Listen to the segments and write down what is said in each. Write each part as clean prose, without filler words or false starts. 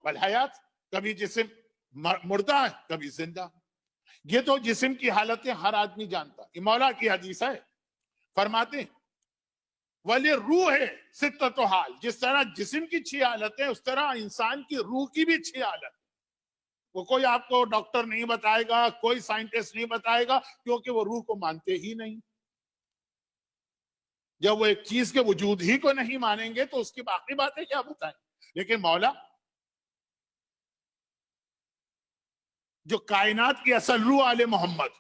वल हयात, कभी जिस्म मुर्दा है कभी जिंदा। ये तो जिस्म की हालतें हर आदमी जानता। ये मौला की हदीस है, फरमाते वाले रूह है सित्तत हाल, जिस तरह जिस्म की 6 हालतें उस तरह इंसान की रूह की भी 6 हालत। वो कोई आपको डॉक्टर नहीं बताएगा, कोई साइंटिस्ट नहीं बताएगा, क्योंकि वो रूह को मानते ही नहीं। जब वो एक चीज के वजूद ही को नहीं मानेंगे तो उसकी बाकी बातें क्या बताएं। लेकिन मौला जो कायनात की असल रूह आले मोहम्मद,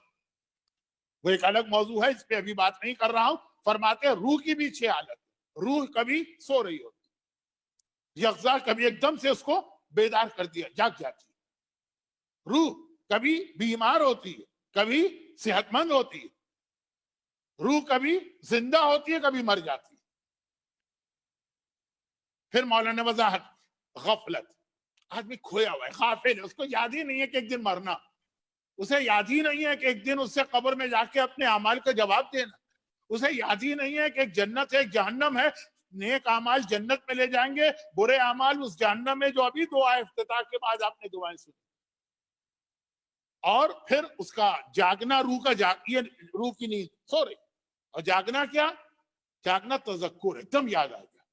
वो एक अलग मौजू है, इस पे अभी बात नहीं कर रहा हूं। फरमाते हैं रूह की भी 6 हालत। रूह कभी सो रही होती, यकजा कभी एकदम से उसको बेदार कर दिया, जाग जाती। रूह कभी बीमार होती है, कभी सेहतमंद होती है। रूह कभी जिंदा होती है, कभी मर जाती है। फिर मौला ने वजाहत, गफलत, आदमी खोया हुआ है, गाफिल है, उसको याद ही नहीं है कि एक दिन मरना, उसे याद ही नहीं है कि एक दिन उससे कब्र में जाके अपने अमाल का जवाब देना, उसे याद ही नहीं है कि एक जन्नत है एक जहन्नम है। नेक अमाल जन्नत में ले जाएंगे, बुरे अमाल उस जहन्नम में, जो अभी दुआ इफ्तिताह के बाद आपने दुआएं सुनी। और फिर उसका जागना, रूह का ये रूह की नींद, सो रही। और जागना क्या? जागना तज़क्कुर, एकदम याद आ गया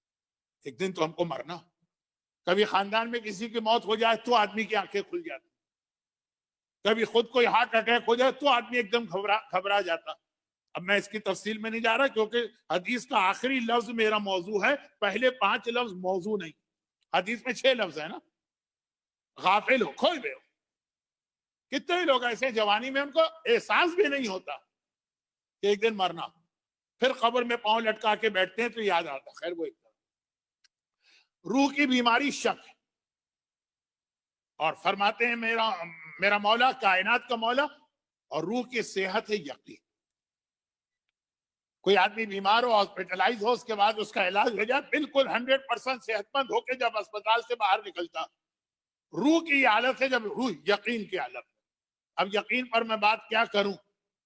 एक दिन तो हमको मरना। कभी खानदान में किसी की मौत हो जाए तो आदमी की आंखें खुल जाती, कभी खुद कोई हार्ट अटैक हो जाए तो आदमी एकदम घबरा जाता। अब मैं इसकी तफसील में नहीं जा रहा, क्योंकि हदीस का आखिरी लफ्ज मेरा मौजू है, पहले 5 लफ्ज मौजू नहीं। हदीस में 6 लफ्ज है ना। गाफिल हो, खोए हुए हो। कितने लोग ऐसे जवानी में उनको एहसास भी नहीं होता कि एक दिन मरना, फिर कब्र में पांव लटका के बैठते हैं तो याद आता। खैर वो एक रूह की बीमारी शक है। और फरमाते हैं मेरा मेरा मौला कायनात का मौला, और रूह की सेहत है यकीन। कोई आदमी बीमार हो, हॉस्पिटलाइज हो, उसके बाद उसका इलाज हो जाए, बिल्कुल 100% सेहतमंद होकर जब अस्पताल से बाहर निकलता, रूह की हालत है, जब रूह यकीन की हालत। अब यकीन पर मैं बात क्या करूं।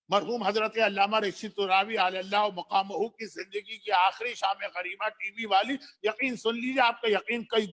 मरहूम हजरत अल्लामा रशीद तुरावी अलैहिल्लाह मकामहू की जिंदगी की आखिरी शाम गरीबा टीवी वाली, यकीन सुन लीजिए, आपका यकीन कई